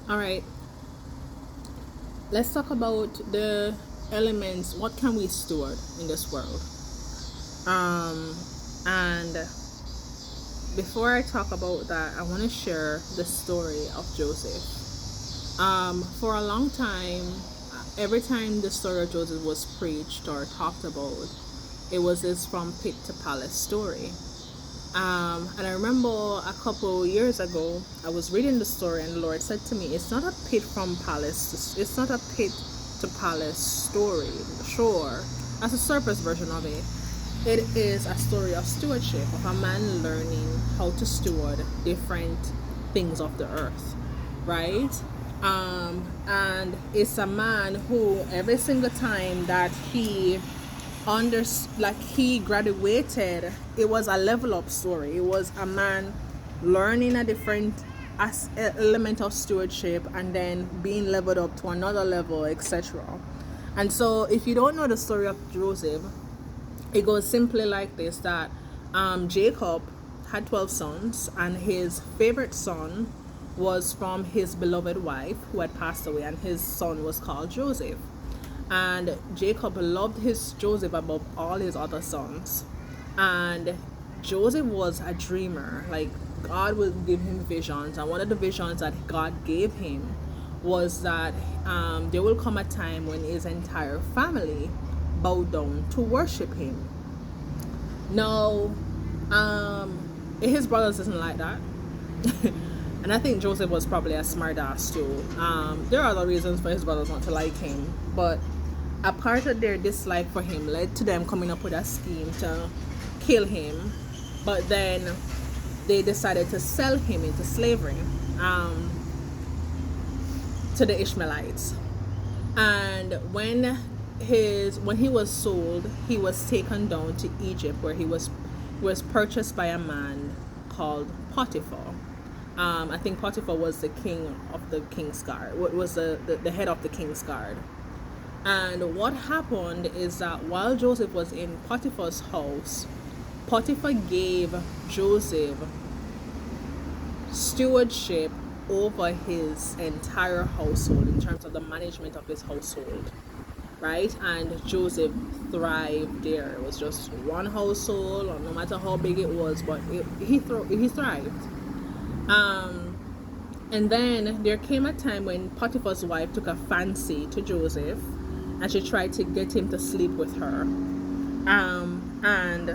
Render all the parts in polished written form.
All right, let's talk about the elements. What can we steward in this world? And before I talk about that, I want to share the story of Joseph. For a long time, every time the story of Joseph was preached or talked about, it was this from pit to palace story. And I remember a couple years ago, I was reading the story, and the Lord said to me, "It's not a pit from palace. It's not a pit to palace story. Sure, that's a surface version of it. It is a story of stewardship, of a man learning how to steward different things of the earth, right? And it's a man who every single time that he he graduated, it was a level up story. It was a man learning a different element of stewardship and then being leveled up to another level, etc. And so if you don't know the story of Joseph, it goes simply like this: that Jacob had 12 sons, and his favorite son was from his beloved wife who had passed away, and his son was called Joseph. And Jacob loved his Joseph above all his other sons. And Joseph was a dreamer. Like, God would give him visions, and one of the visions that God gave him was that there will come a time when his entire family bow down to worship him. Now, his brothers isn't like that. And I think Joseph was probably a smart ass too. There are other reasons for his brothers not to like him, but a part of their dislike for him led to them coming up with a scheme to kill him. But then they decided to sell him into slavery to the Ishmaelites. And when he was sold, he was taken down to Egypt, where he was purchased by a man called Potiphar. I think Potiphar was the king of the king's guard. What was the head of the king's guard? And what happened is that while Joseph was in Potiphar's house, Potiphar gave Joseph stewardship over his entire household in terms of the management of his household, right? And Joseph thrived there. It was just one household, or no matter how big it was, but he thrived. And then there came a time when Potiphar's wife took a fancy to Joseph, and she tried to get him to sleep with her. And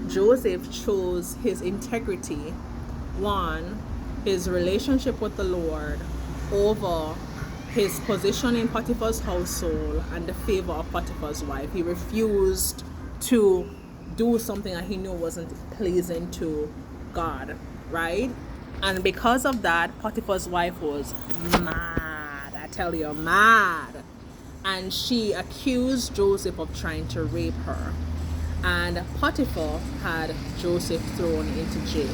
Joseph chose his integrity, one, his relationship with the Lord, over his position in Potiphar's household and the favor of Potiphar's wife. He refused to do something that he knew wasn't pleasing to God, right? And because of that, Potiphar's wife was mad. I tell you, mad. And she accused Joseph of trying to rape her. And Potiphar had Joseph thrown into jail.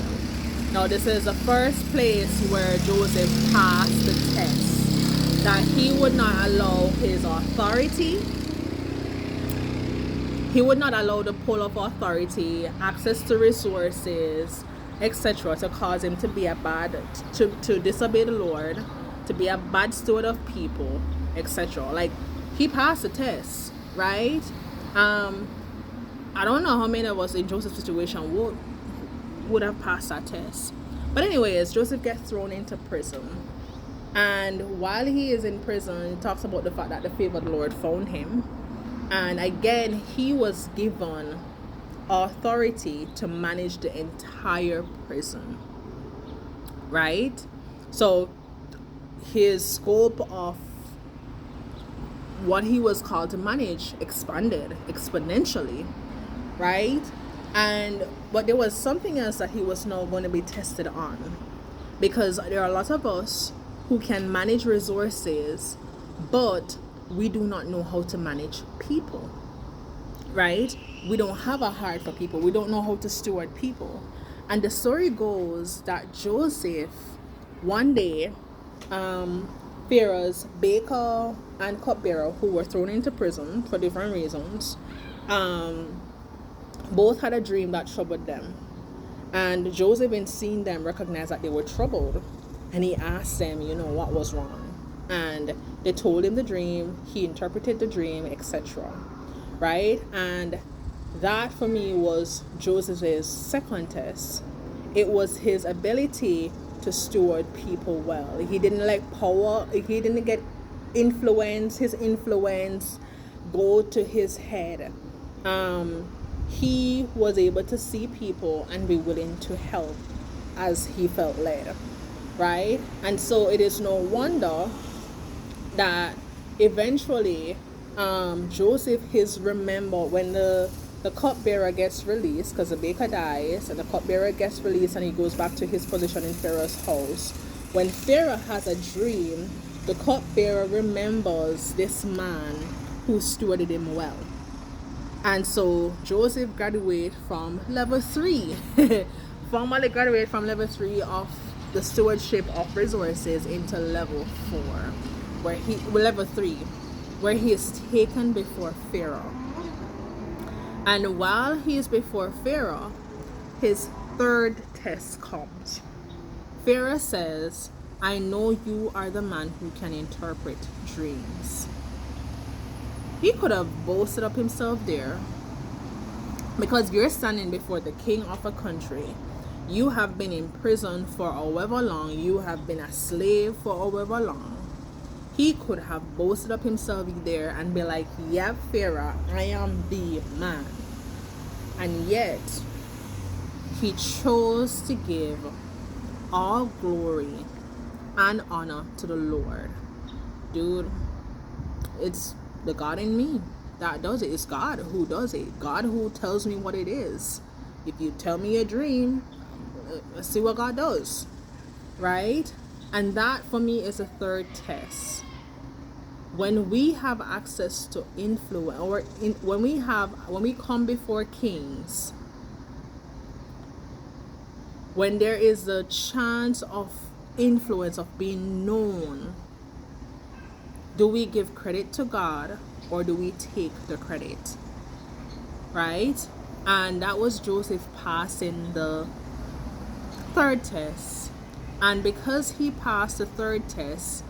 Now, this is the first place where Joseph passed the test, that he would not allow his authority, he would not allow the pull of authority, access to resources, etc., to cause him to be to disobey the Lord, to be a bad steward of people, etc. Like, he passed the test, right? I don't know how many of us in Joseph's situation would have passed that test. But anyways, Joseph gets thrown into prison. And while he is in prison, he talks about the fact that the favor of the Lord found him. And again, he was given authority to manage the entire prison, right? So his scope of what he was called to manage expanded exponentially, right? But there was something else that he was now going to be tested on, because there are a lot of us who can manage resources, but we do not know how to manage people, right? We don't have a heart for people. We don't know how to steward people. And the story goes that Joseph, one day, Pharaoh's baker and cupbearer, who were thrown into prison for different reasons, both had a dream that troubled them. And Joseph, in seeing them, recognized that they were troubled. And he asked them, what was wrong. And they told him the dream, he interpreted the dream, etc. Right? And that for me was Joseph's second test. It was his ability to steward people well. He didn't let power, he didn't get his influence go to his head. He was able to see people and be willing to help as he felt led, right? And so it is no wonder that eventually Joseph is remembered when the cupbearer gets released, because the baker dies and the cupbearer gets released and he goes back to his position in Pharaoh's house. When Pharaoh has a dream, the cupbearer remembers this man who stewarded him well. And so Joseph graduated from level 3, formally graduated from level 3 of the stewardship of resources into level 4, level 3, where he is taken before Pharaoh. And while he is before Pharaoh, his third test comes. Pharaoh says, I know you are the man who can interpret dreams. He could have boasted up himself there, because you're standing before the king of a country. You have been in prison for however long. You have been a slave for however long. He could have boasted up himself there and be like, yeah, Pharaoh, I am the man. And yet, he chose to give all glory and honor to the Lord. Dude, it's the God in me that does it. It's God who does it. God who tells me what it is. If you tell me a dream, let's see what God does, right? And that for me is a third test. When we have access to influence, or when we come before kings, when there is the chance of influence, of being known, do we give credit to God or do we take the credit? Right? And that was Joseph passing the third test. And because he passed the third test,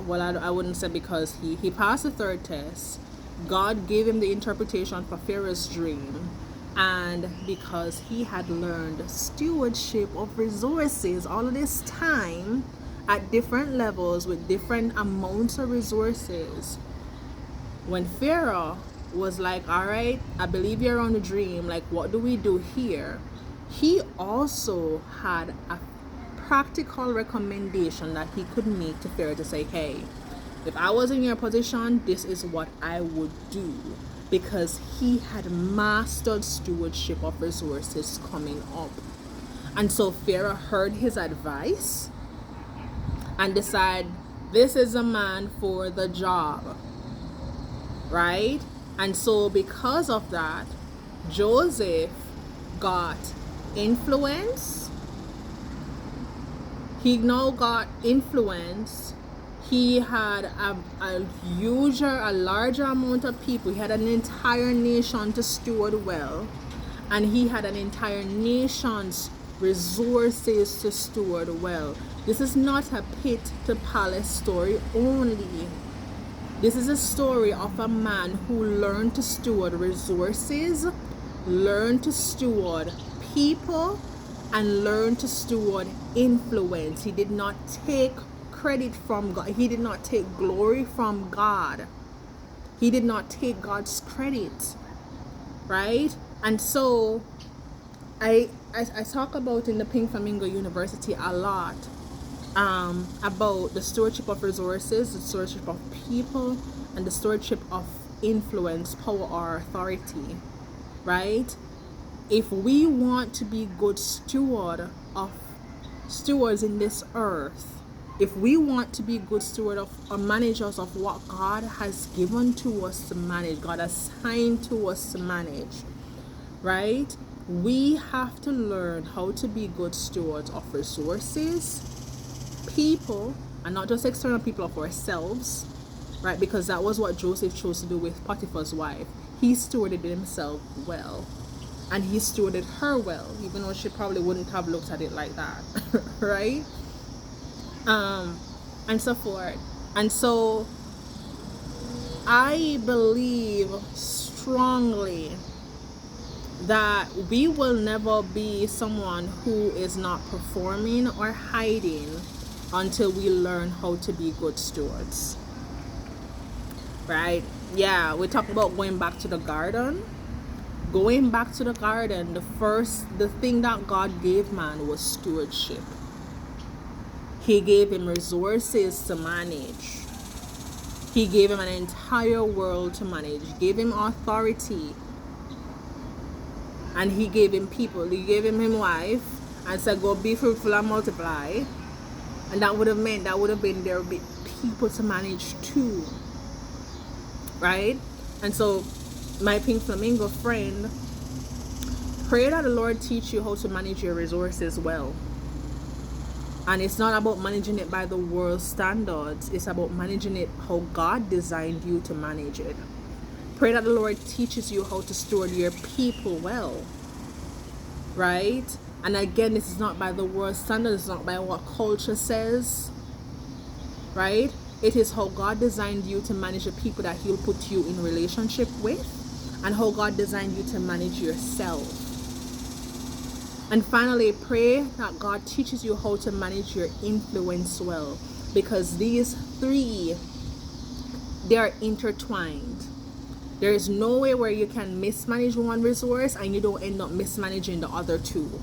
well, I wouldn't say because he passed the third test, God gave him the interpretation for Pharaoh's dream. And because he had learned stewardship of resources all of this time at different levels with different amounts of resources, when Pharaoh was like, all right, I believe you're on the dream, like, what do we do here? He also had a practical recommendation that he could make to Pharaoh to say, hey, if I was in your position, this is what I would do, because he had mastered stewardship of resources coming up. And so Pharaoh heard his advice and decided, this is a man for the job, right? And so because of that, Joseph got influence. He now got influence. He had a larger amount of people. He had an entire nation to steward well. And he had an entire nation's resources to steward well. This is not a pit to palace story only. This is a story of a man who learned to steward resources, learned to steward people, and learned to steward influence. He did not take credit from God. He did not take glory from God. He did not take God's credit, right? And so I talk about in the Pink Flamingo University a lot about the stewardship of resources, the stewardship of people, and the stewardship of influence, power, or authority, right? If we want to be good stewards in this earth, if we want to be good stewards of or managers of what God has given to us to manage, God assigned to us to manage, right? We have to learn how to be good stewards of resources, people, and not just external people, of ourselves, right? Because that was what Joseph chose to do with Potiphar's wife. He stewarded himself well. And he stewarded her well, even though she probably wouldn't have looked at it like that, right? um, and so forth. And so I believe strongly that we will never be someone who is not performing or hiding until we learn how to be good stewards. Right? Yeah, we talk about going back to the garden. Going back to the garden, the thing that God gave man was stewardship. He gave him resources to manage. He gave him an entire world to manage. He gave him authority. And he gave him people. He gave him his wife and said, go be fruitful and multiply. And that would have been there would be people to manage too. Right? And so my pink flamingo friend, pray that the Lord teach you how to manage your resources well. And it's not about managing it by the world's standards. It's about managing it how God designed you to manage it. Pray that the Lord teaches you how to steward your people well. Right? And again, this is not by the world's standards. It's not by what culture says. Right? It is how God designed you to manage the people that He'll put you in relationship with, and how God designed you to manage yourself. And finally, pray that God teaches you how to manage your influence well, because these three, they are intertwined. There is no way where you can mismanage one resource and you don't end up mismanaging the other two.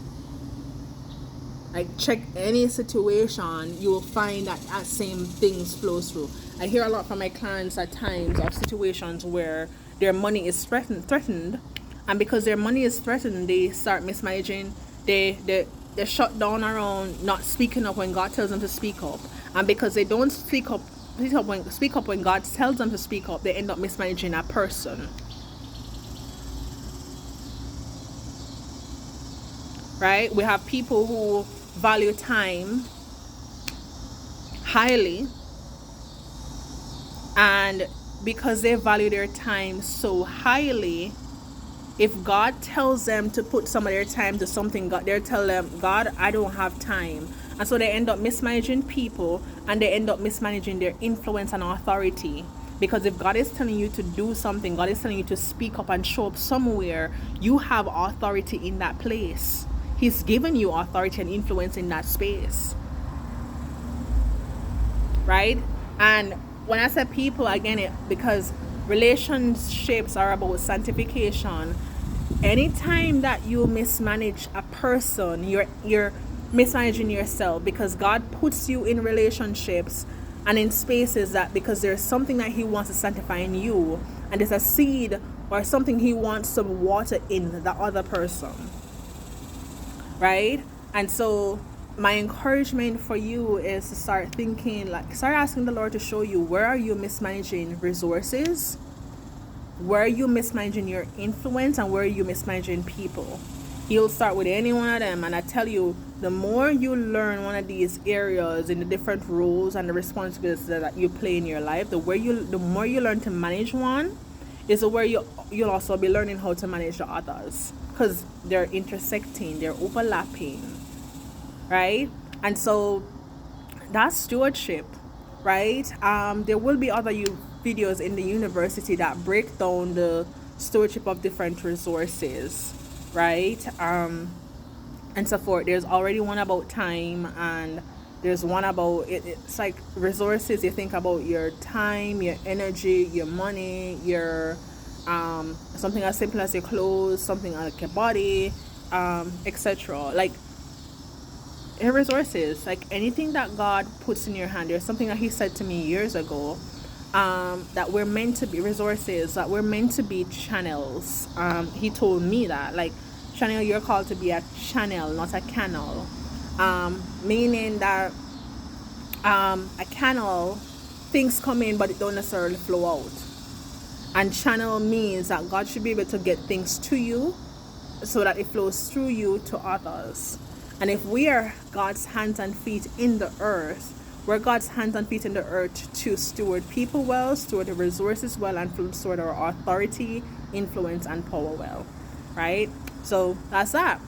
Like, check any situation, you will find that same things flows through. I hear a lot from my clients at times of situations where their money is threatened, and because their money is threatened, they start mismanaging. They shut down around not speaking up when God tells them to speak up, and because they don't speak up when God tells them to speak up, they end up mismanaging that person. Right? We have people who value time highly, and because they value their time so highly, if God tells them to put some of their time to something, they'll tell them, God, I don't have time. And so they end up mismanaging people, and they end up mismanaging their influence and authority. Because if God is telling you to do something, God is telling you to speak up and show up somewhere, you have authority in that place. He's given you authority and influence in that space. Right? And when I say people, again, because relationships are about sanctification. Anytime that you mismanage a person, you're mismanaging yourself, because God puts you in relationships and in spaces that because there's something that He wants to sanctify in you, and there's a seed or something He wants to water in the other person. Right? And so my encouragement for you is to start asking the Lord to show you, where are you mismanaging resources, where are you mismanaging your influence, and where are you mismanaging people. He'll start with any one of them, and I tell you, the more you learn one of these areas in the different roles and the responsibilities that you play in your life, the more you learn to manage one, is where you'll also be learning how to manage the others, because they're intersecting, they're overlapping. Right? And so that's stewardship. Right? There will be other videos in the university that break down the stewardship of different resources. Right? And so forth. There's already one about time, and there's one about it's like resources. You think about your time, your energy, your money, your something as simple as your clothes, something like your body, etc. Like your resources, like anything that God puts in your hand. There's something that He said to me years ago, that we're meant to be resources, that we're meant to be channels. He told me that, like, Chanel, you're called to be a channel, not a canal. Meaning that a canal, things come in but it don't necessarily flow out. And channel means that God should be able to get things to you so that it flows through you to others. And if we are God's hands and feet in the earth, we're God's hands and feet in the earth to steward people well, steward the resources well, and steward our authority, influence, and power well. Right? So that's that.